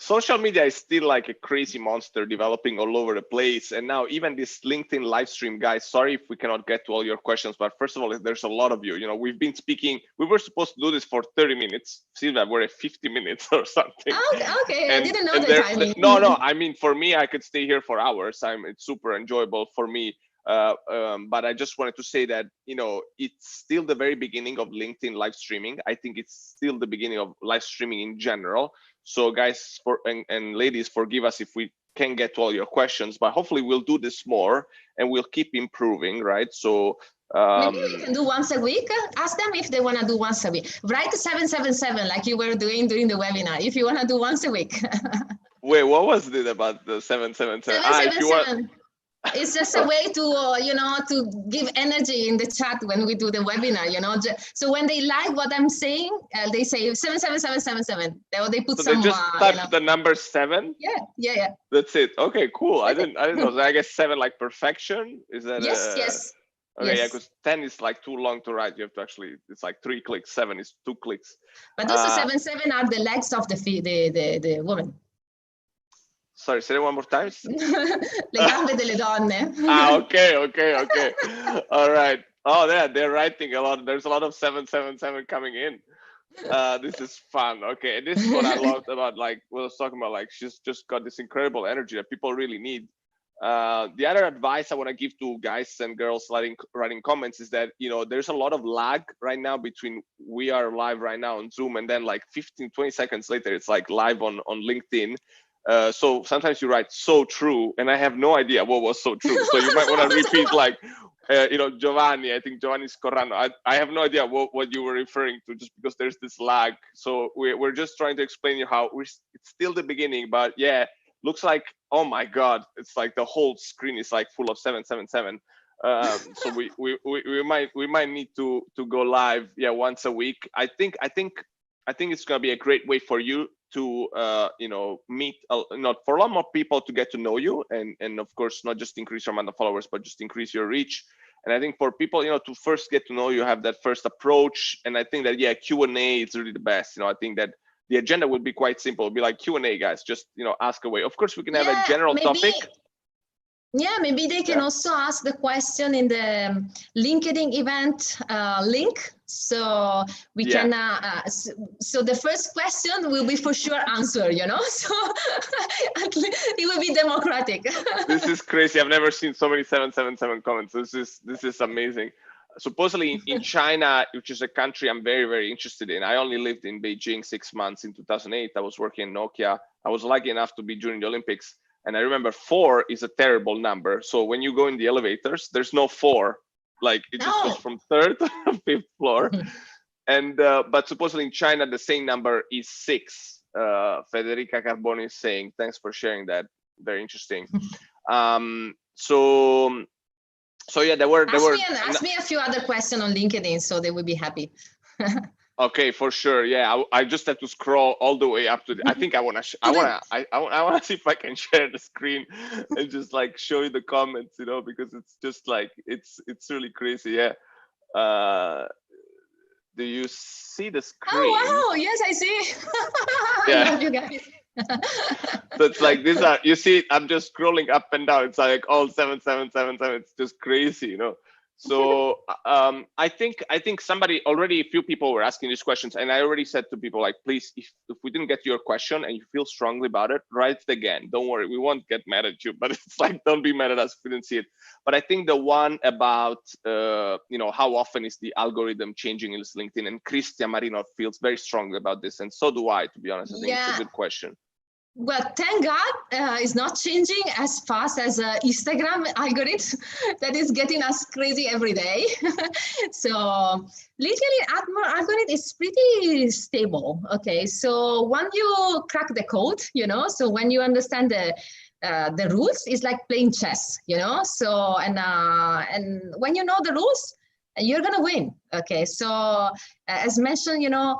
Social media is still like a crazy monster developing all over the place. And now even this LinkedIn live stream, guys, sorry if we cannot get to all your questions, but first of all, there's a lot of you. You know, we've been speaking, we were supposed to do this for 30 minutes. Silvia, we're at 50 minutes or something. Okay, I didn't know the timing. No, I mean, for me, I could stay here for hours. It's super enjoyable for me. But I just wanted to say that, you know, it's still the very beginning of LinkedIn live streaming. I think it's still the beginning of live streaming in general. So guys and ladies, forgive us if we can't get to all your questions, but hopefully we'll do this more and we'll keep improving, right? So maybe we can do once a week. Ask them if they want to do once a week. Write 777 like you were doing during the webinar, if you want to do once a week. Wait, what was it about the 777? 777. It's just a way to, you know, to give energy in the chat when we do the webinar, you know. So when they like what I'm saying, they say 77777. They put some. They just type the number 7. Yeah. That's it. Okay, cool. I didn't know. I guess 7 like perfection. Is that? Yes. Okay, yeah, because 10 is like too long to write. You have to actually. It's like 3 clicks. 7 is 2 clicks. But also 77 are the legs of the woman. Sorry, say it one more time. Le gambe delle donne. Okay. All right. Oh, they're writing a lot. There's a lot of 777 coming in. This is fun. Okay, and this is what I loved about, like, what I was talking about. Like, she's just got this incredible energy that people really need. The other advice I want to give to guys and girls writing comments is that, you know, there's a lot of lag right now between we are live right now on Zoom, and then like 15-20 seconds later, it's like live on LinkedIn. So sometimes you write "so true," and I have no idea what was so true. So you might want to repeat, like, you know, Giovanni. I think Giovanni Scorrano. I have no idea what you were referring to, just because there's this lag. So we're just trying to explain you how it's still the beginning, but yeah, looks like, oh my God, it's like the whole screen is like full of 777. So we might need to go live, once a week. I think it's gonna be a great way for you to you know, meet for a lot more people, to get to know you, and of course not just increase your amount of followers, but just increase your reach. And I think for people, you know, to first get to know you, have that first approach. And I think that Q&A is really the best. You know, I think that the agenda would be quite simple. It'd be like Q&A, guys, just, you know, ask away. Of course we can have a general topic. Yeah, maybe they can also ask the question in the LinkedIn event link. So we can, so the first question will be for sure answered, you know, so at least it will be democratic. This is crazy. I've never seen so many 777 comments. This is amazing. Supposedly in China, which is a country I'm very, very interested in. I only lived in Beijing 6 months in 2008. I was working in Nokia. I was lucky enough to be during the Olympics. And I remember 4 is a terrible number. So when you go in the elevators, there's no 4. Like it just goes from 3rd to 5th floor. And but supposedly in China, the same number is 6. Federica Carboni is saying, thanks for sharing that. Very interesting. So yeah, there were. Ask me a few other questions on LinkedIn, so they will be happy. Okay, for sure. Yeah, I just have to scroll all the way up to the, I think I wanna see if I can share the screen and just like show you the comments, you know, because it's just like it's really crazy. Yeah. Do you see the screen? Oh wow! Yes, I see. Yeah. I love you guys. So it's like these are, you see, I'm just scrolling up and down. It's like all 77777. It's just crazy, you know. So I think somebody already, a few people were asking these questions, and I already said to people like, please, if we didn't get your question and you feel strongly about it, write it again. Don't worry, we won't get mad at you. But it's like, don't be mad at us if we didn't see it. But I think the one about you know, how often is the algorithm changing in LinkedIn, and Christian Marino feels very strongly about this, and so do I. To be honest, I think it's a good question. Well, thank God it's not changing as fast as Instagram algorithm that is getting us crazy every day. So LinkedIn algorithm is pretty stable. Okay, so when you crack the code, you know, so when you understand the rules, it's like playing chess, you know. So and when you know the rules, you're gonna win. Okay, so as mentioned, you know,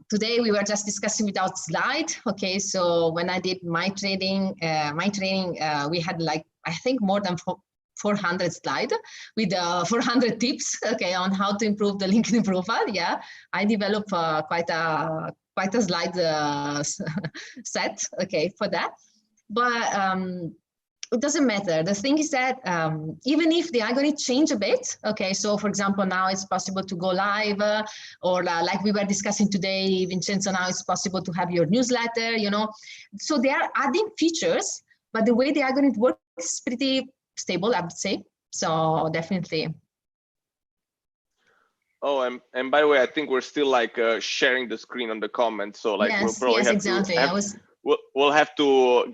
today we were just discussing without slide. Okay, so when I did my training, we had like, I think more than 400 slides with 400 tips. Okay, on how to improve the LinkedIn profile. Yeah, I developed quite a slide set. Okay, for that, but it doesn't matter. The thing is that even if the algorithm change a bit, okay, so for example, now it's possible to go live or like we were discussing today, Vincenzo, now it's possible to have your newsletter, you know. So they are adding features, but the way the algorithm works is pretty stable, I would say. So definitely. Oh, and by the way, I think we're still like sharing the screen on the comments. So like, we'll probably have exactly. to we'll have to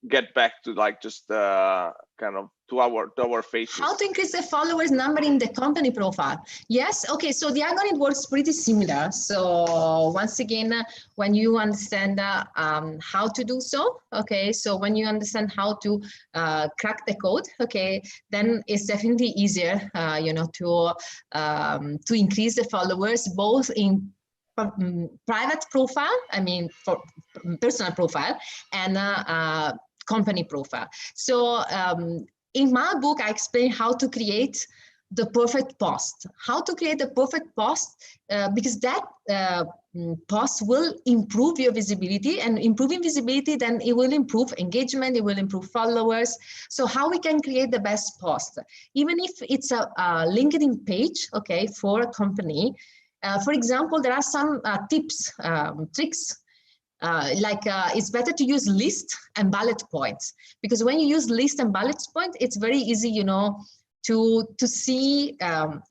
get back to like just kind of to our faces. How to increase the followers number in the company profile? Yes, okay, so the algorithm works pretty similar. So once again, when you understand how to do so, okay, so when you understand how to crack the code, okay, then it's definitely easier, you know, to increase the followers both in private profile, I mean, for personal profile, and company profile. So in my book, I explain how to create the perfect post, how to create the perfect post, because that post will improve your visibility, and improving visibility, then it will improve engagement, it will improve followers. So how we can create the best post, even if it's a LinkedIn page, okay, for a company. For example, there are some tips, tricks, like it's better to use list and bullet points, because when you use list and bullet points, it's very easy, you know, to see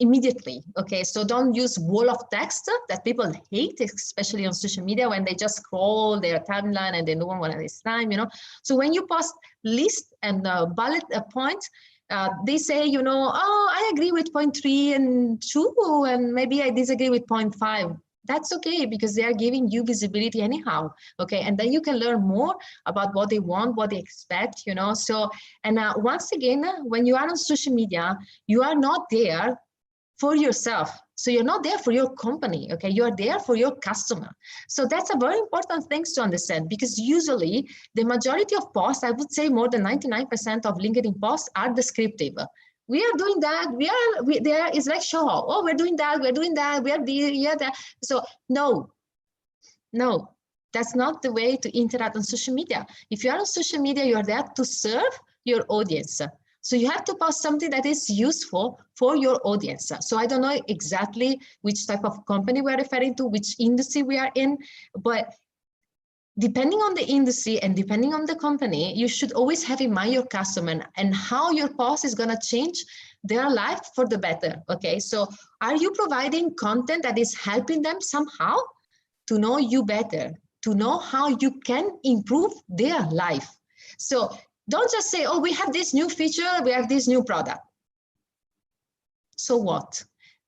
immediately. Okay, so don't use wall of text that people hate, especially on social media, when they just scroll their timeline and they don't want to waste time, you know. So when you post list and bullet points, they say, you know, oh, I agree with point 3 and 2, and maybe I disagree with point 5. That's okay, because they are giving you visibility anyhow. Okay, and then you can learn more about what they want, what they expect, you know. So, and once again, when you are on social media, you are not there for yourself. So you're not there for your company, okay? You're there for your customer. So that's a very important thing to understand, because usually the majority of posts, I would say more than 99% of LinkedIn posts are descriptive. We are doing that, there is like show off. Oh, we're doing that, we are that. So no, that's not the way to interact on social media. If you are on social media, you are there to serve your audience. So you have to post something that is useful for your audience. So I don't know exactly which type of company we're referring to, which industry we are in, but depending on the industry and depending on the company, you should always have in mind your customer and how your post is going to change their life for the better. Okay, so are you providing content that is helping them somehow to know you better, to know how you can improve their life? So don't just say, oh, we have this new feature, we have this new product. So what?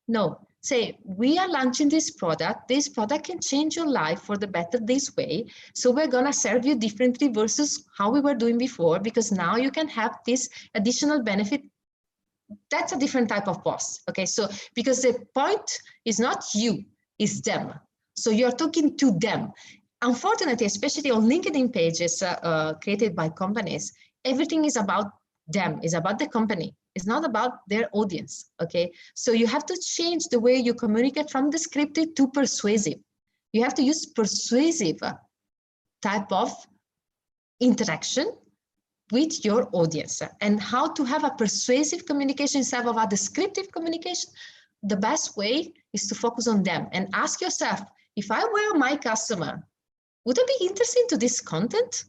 No. Say, we are launching this product can change your life for the better this way, so we're gonna serve you differently versus how we were doing before, because now you can have this additional benefit. That's a different type of post, okay? So, because the point is not you, it's them. So you're talking to them. Unfortunately, especially on LinkedIn pages created by companies, everything is about them, is about the company. It's not about their audience, okay? So you have to change the way you communicate from descriptive to persuasive. You have to use persuasive type of interaction with your audience. And how to have a persuasive communication instead of a descriptive communication, the best way is to focus on them and ask yourself, if I were my customer, would I be interested to this content?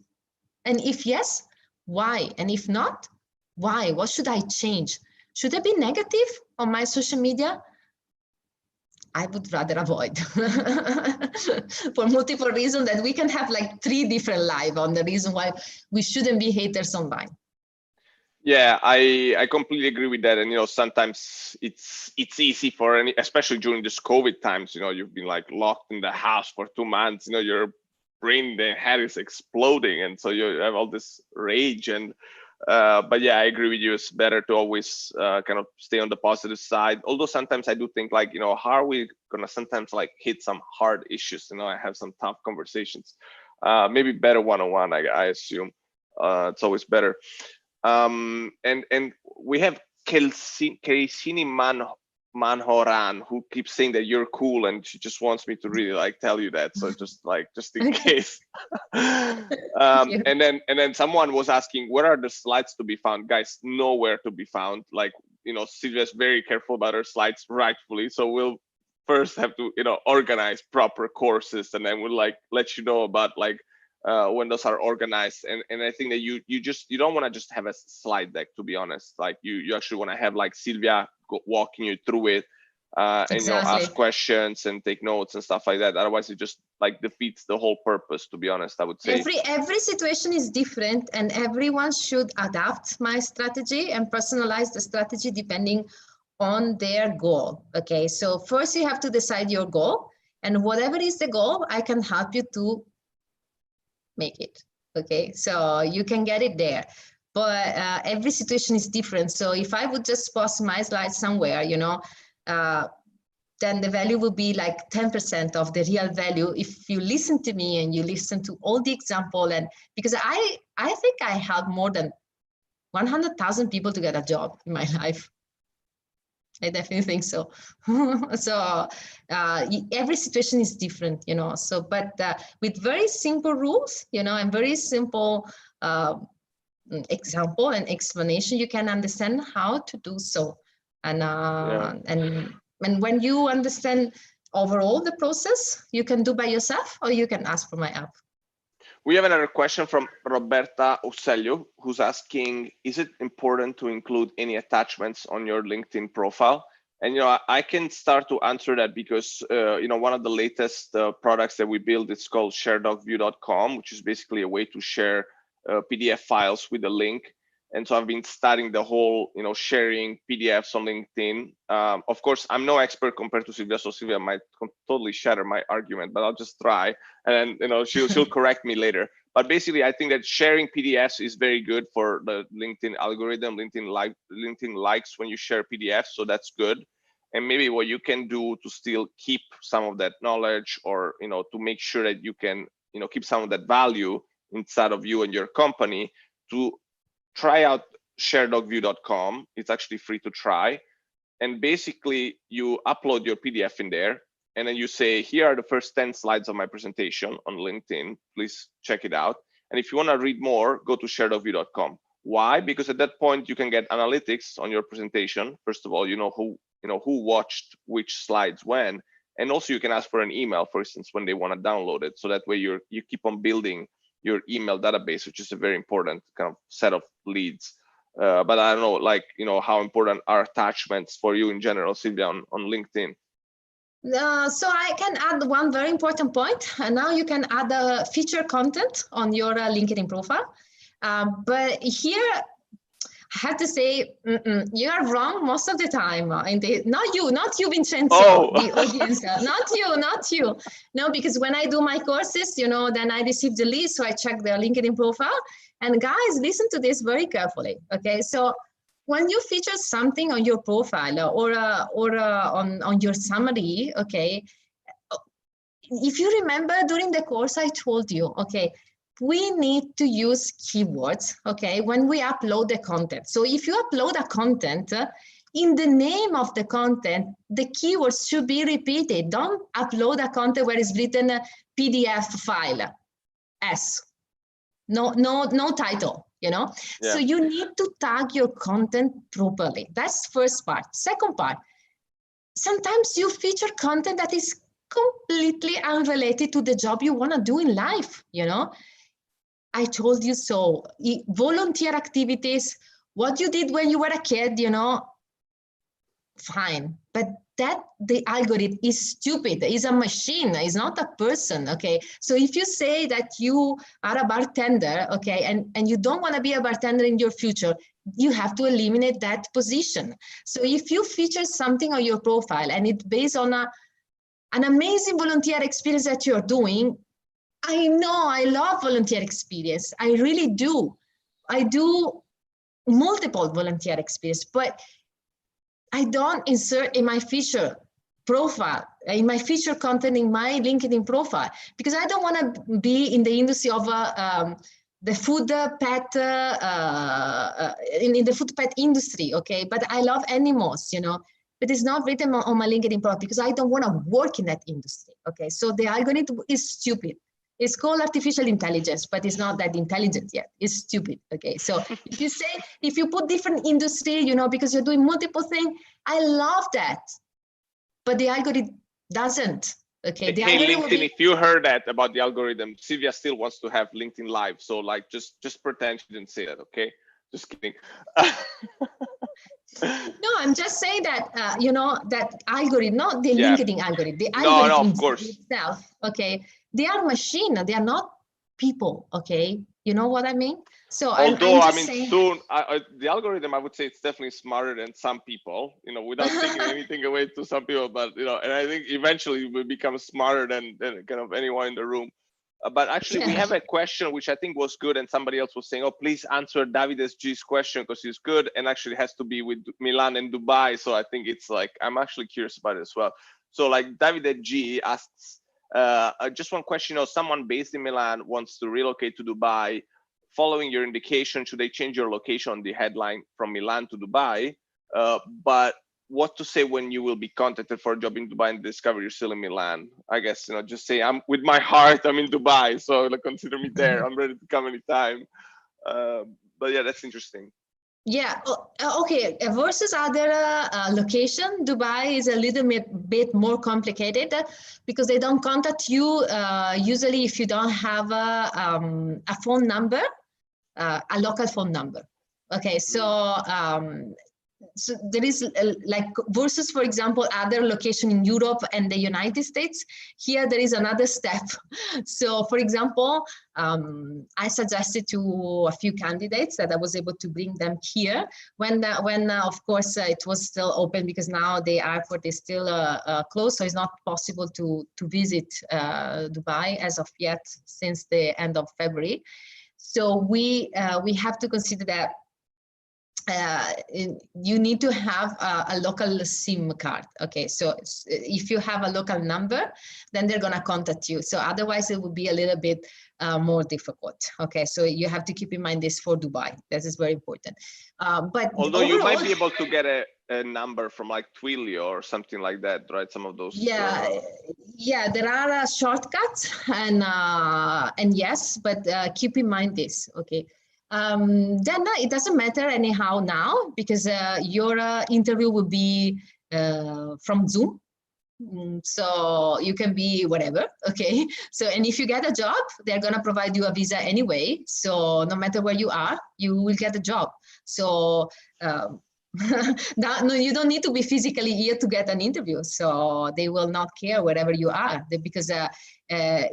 And if yes, why? And if not, why? What should I change? Should I be negative on my social media? I would rather avoid for multiple reasons that we can have like 3 different lives on the reason why we shouldn't be haters online. Yeah, I completely agree with that. And, you know, sometimes it's easy for any, especially during this COVID times, you know, you've been like locked in the house for 2 months, you know, your brain, the head is exploding. And so you have all this rage and, but yeah, I agree with you. It's better to always kind of stay on the positive side. Although sometimes I do think like, you know, how are we gonna sometimes like hit some hard issues? You know, I have some tough conversations, maybe better one-on-one, I assume. It's always better. And we have Keisini Manhoran, who keeps saying that you're cool, and she just wants me to really like tell you that. So just in case. And then someone was asking, where are the slides to be found? Guys, nowhere to be found. Like, you know, Silvia's very careful about her slides, rightfully. So we'll first have to, you know, organize proper courses, and then we'll like let you know about like when those are organized. And I think that you don't want to just have a slide deck, to be honest. Like you actually want to have like Silvia walking you through it, and you know, ask questions and take notes and stuff like that. Otherwise it just like defeats the whole purpose, to be honest, I would say. Every situation is different, and everyone should adapt my strategy and personalize the strategy depending on their goal. Okay, so first you have to decide your goal, and whatever is the goal, I can help you to make it. Okay, so you can get it there, but every situation is different. So if I would just post my slides somewhere, you know, then the value will be like 10% of the real value if you listen to me and you listen to all the example. And because I think I helped more than 100,000 people to get a job in my life. I definitely think so. So every situation is different, you know. So, but with very simple rules, you know, and very simple example and explanation, you can understand how to do so. And and when you understand overall the process, you can do by yourself, or you can ask for my app. We have another question from Roberta Ucelio, who's asking, is it important to include any attachments on your LinkedIn profile? And, you know, I can start to answer that because, you know, one of the latest products that we built, it's called sharedocview.com, which is basically a way to share PDF files with a link. And so I've been studying the whole, you know, sharing PDFs on LinkedIn. Of course, I'm no expert compared to Silvia, so Silvia might totally shatter my argument, but I'll just try. And then, you know, she'll correct me later. But basically, I think that sharing PDFs is very good for the LinkedIn algorithm. LinkedIn likes when you share PDFs, so that's good. And maybe what you can do to still keep some of that knowledge, or, you know, to make sure that you can, you know, keep some of that value inside of you and your company, to try out sharedocview.com. It's actually free to try. And basically you upload your PDF in there, and then you say, here are the first 10 slides of my presentation on LinkedIn. Please check it out. And if you want to read more, go to sharedocview.com. Why? Because at that point you can get analytics on your presentation. First of all, you know who watched which slides when, and also you can ask for an email, for instance, when they want to download it. So that way you keep on building your email database, which is a very important kind of set of leads. But I don't know, like, you know, how important are attachments for you in general, Silvia, on LinkedIn? So I can add one very important point. And now you can add feature content on your LinkedIn profile. But here, I have to say, you are wrong most of the time. Not you, Vincenzo, the audience. Not you. No, because when I do my courses, you know, then I receive the leads, so I check their LinkedIn profile. And guys, listen to this very carefully. Okay, so when you feature something on your profile or on your summary, okay, if you remember during the course, I told you, okay, we need to use keywords, okay, when we upload the content. So if you upload a content, in the name of the content, the keywords should be repeated. Don't upload a content where it's written a PDF file, S, no title, you know? Yeah. So you need to tag your content properly. That's first part. Second part, sometimes you feature content that is completely unrelated to the job you want to do in life, you know? I told you so. Volunteer activities, what you did when you were a kid, you know, fine. But that the algorithm is stupid, is a machine, is not a person, okay? So if you say that you are a bartender, okay, and you don't want to be a bartender in your future, you have to eliminate that position. So if you feature something on your profile and it's based on an amazing volunteer experience that you're doing, I know I love volunteer experience. I really do. I do multiple volunteer experience, but I don't insert in my feature profile, in my feature content in my LinkedIn profile, because I don't want to be in the industry of the food pet, in the food pet industry, okay? But I love animals, you know, but it's not written on my LinkedIn profile because I don't want to work in that industry, okay? So the algorithm is stupid. It's called artificial intelligence, but it's not that intelligent yet. It's stupid, okay? So if you say, if you put different industry, you know, because you're doing multiple things, I love that. But the algorithm doesn't, okay? The hey, LinkedIn, if you heard that about the algorithm, Silvia still wants to have LinkedIn Live. So like, just pretend she didn't say that, okay? Just kidding. No, I'm just saying that, you know, that algorithm, not the LinkedIn algorithm, the algorithm of course. itself, okay? They are machine, they are not people, okay? You know what I mean? So although I'm saying, soon the algorithm, I would say it's definitely smarter than some people, you know, without taking anything away to some people, but you know, and I think eventually it will become smarter than kind of anyone in the room. But actually, we have a question which I think was good, and somebody else was saying, "Oh, please answer David G's question because he's good," and actually has to be with Milan and Dubai. So I think it's like I'm actually curious about it as well. So like David G asks, just one question: you know, someone based in Milan wants to relocate to Dubai. Following your indication, should they change your location on the headline from Milan to Dubai? But what to say when you will be contacted for a job in Dubai and discover you're still in Milan? I guess, you know, just say, I'm with my heart, I'm in Dubai, so like, consider me there. I'm ready to come anytime. But yeah, that's interesting. Yeah, okay, versus other location, Dubai is a little bit more complicated because they don't contact you usually if you don't have a phone number, a local phone number. Okay, so so there is like versus, for example, other location in Europe and the United States. Here there is another step. So, for example, I suggested to a few candidates that I was able to bring them here when of course it was still open, because now the airport is still closed, so it's not possible to visit Dubai as of yet since the end of February. So we have to consider that you need to have a local SIM card. Okay, so if you have a local number, then they're gonna contact you. So otherwise it would be a little bit more difficult. Okay, so you have to keep in mind this for Dubai. This is very important. But although overall, you might be able to get a number from like Twilio or something like that, right? Some of those. Yeah, there are shortcuts and yes, but keep in mind this. Okay. Then it doesn't matter anyhow now, because your interview will be from Zoom. So you can be whatever, okay? So, and if you get a job, they're gonna provide you a visa anyway. So no matter where you are, you will get a job. So no, you don't need to be physically here to get an interview. So they will not care wherever you are, because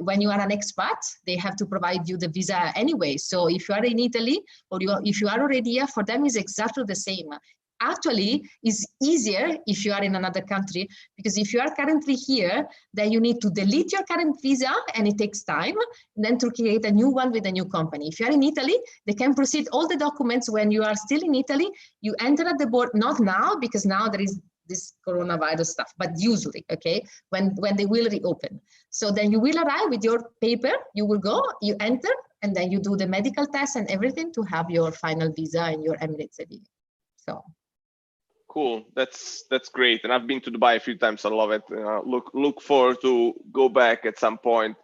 when you are an expat, they have to provide you the visa anyway. So if you are in Italy or if you are already here, for them is exactly the same. Actually, it's easier if you are in another country, because if you are currently here, then you need to delete your current visa, and it takes time, and then to create a new one with a new company. If you are in Italy, they can proceed all the documents when you are still in Italy. You enter at the board, not now, because now there is this coronavirus stuff, but usually, okay, when they will reopen. So then you will arrive with your paper, you will go, you enter, and then you do the medical test and everything to have your final visa and your Emirates ID. So. Cool, that's great. And I've been to Dubai a few times. I love it. Look forward to go back at some point.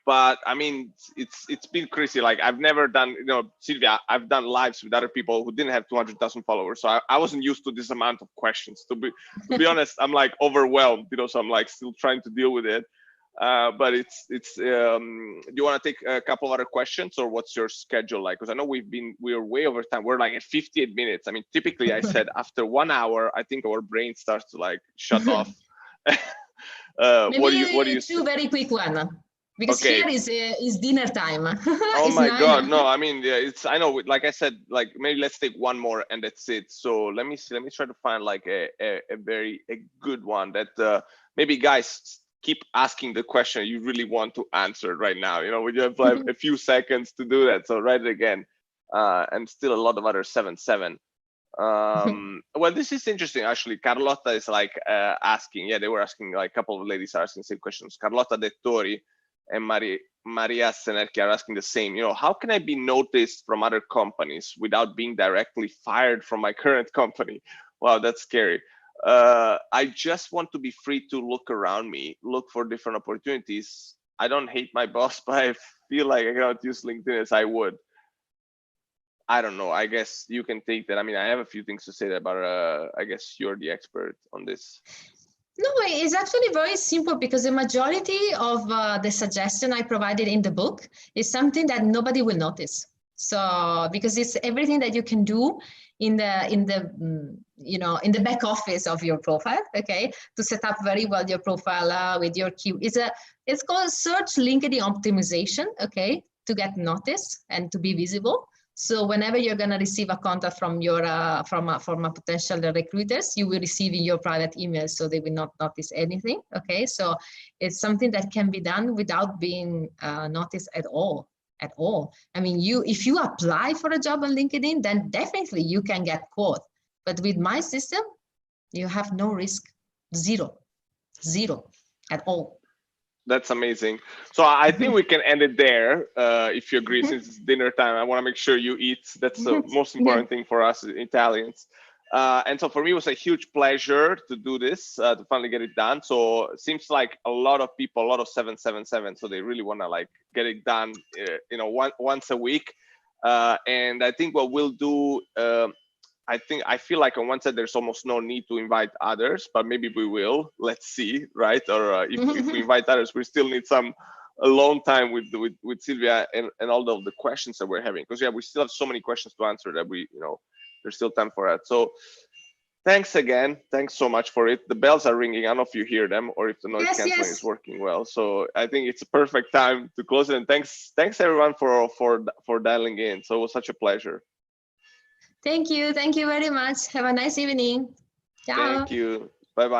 But I mean, it's been crazy. Like I've never done, Silvia, I've done lives with other people who didn't have 200,000 followers. So I wasn't used to this amount of questions. To be honest, I'm like overwhelmed, so I'm like still trying to deal with it. But do you want to take a couple of other questions, or what's your schedule like? Because I know we're way over time. We're like at 58 minutes. I mean, typically I said after 1 hour, I think our brain starts to like shut off. Maybe what do you two very quick one. Because okay. Here is dinner time. Oh my God, no! I mean, yeah, I know. Like I said, like maybe let's take one more and that's it. So let me see. Let me try to find like a very good one that maybe guys keep asking the question you really want to answer right now. We have like a few seconds to do that. So write it again. And still a lot of other 7-7. Well, this is interesting actually. Carlotta is like asking. Yeah, they were asking, like a couple of ladies are asking the same questions. Carlotta Dettori and Maria Senerchi are asking the same. How can I be noticed from other companies without being directly fired from my current company? Wow, that's scary. I just want to be free to look around me, look for different opportunities. I don't hate my boss, but I feel like I cannot use LinkedIn as I would. I don't know. I guess you can take that. I mean, I have a few things to say there, but I guess you're the expert on this. No, it's actually very simple, because the majority of the suggestion I provided in the book is something that nobody will notice. So because it's everything that you can do in the back office of your profile, okay, to set up very well your profile with your key. It's called search LinkedIn optimization, okay, to get noticed and to be visible. So whenever you're going to receive a contact from your from a potential recruiters, you will receive in your private email, so they will not notice anything. Okay, so it's something that can be done without being noticed at all. I mean, if you apply for a job on LinkedIn, then definitely you can get caught. But with my system, you have no risk, zero at all. That's amazing. So I think we can end it there, if you agree, since it's dinner time. I want to make sure you eat. That's the most important thing for us Italians. And so for me, it was a huge pleasure to do this, to finally get it done. So it seems like a lot of people, a lot of 777, so they really want to like get it done, once a week. And I think what we'll do, I feel like on one side there's almost no need to invite others, but maybe we will. Let's see, right? Or if we invite others, we still need a long time with Silvia and all of the questions that we're having, because we still have so many questions to answer that there's still time for that. So thanks again. Thanks so much for it. The bells are ringing. I don't know if you hear them or if the noise canceling is working well. So I think it's a perfect time to close it. And thanks everyone for dialing in. So it was such a pleasure. Thank you very much. Have a nice evening. Ciao. Thank you. Bye-bye.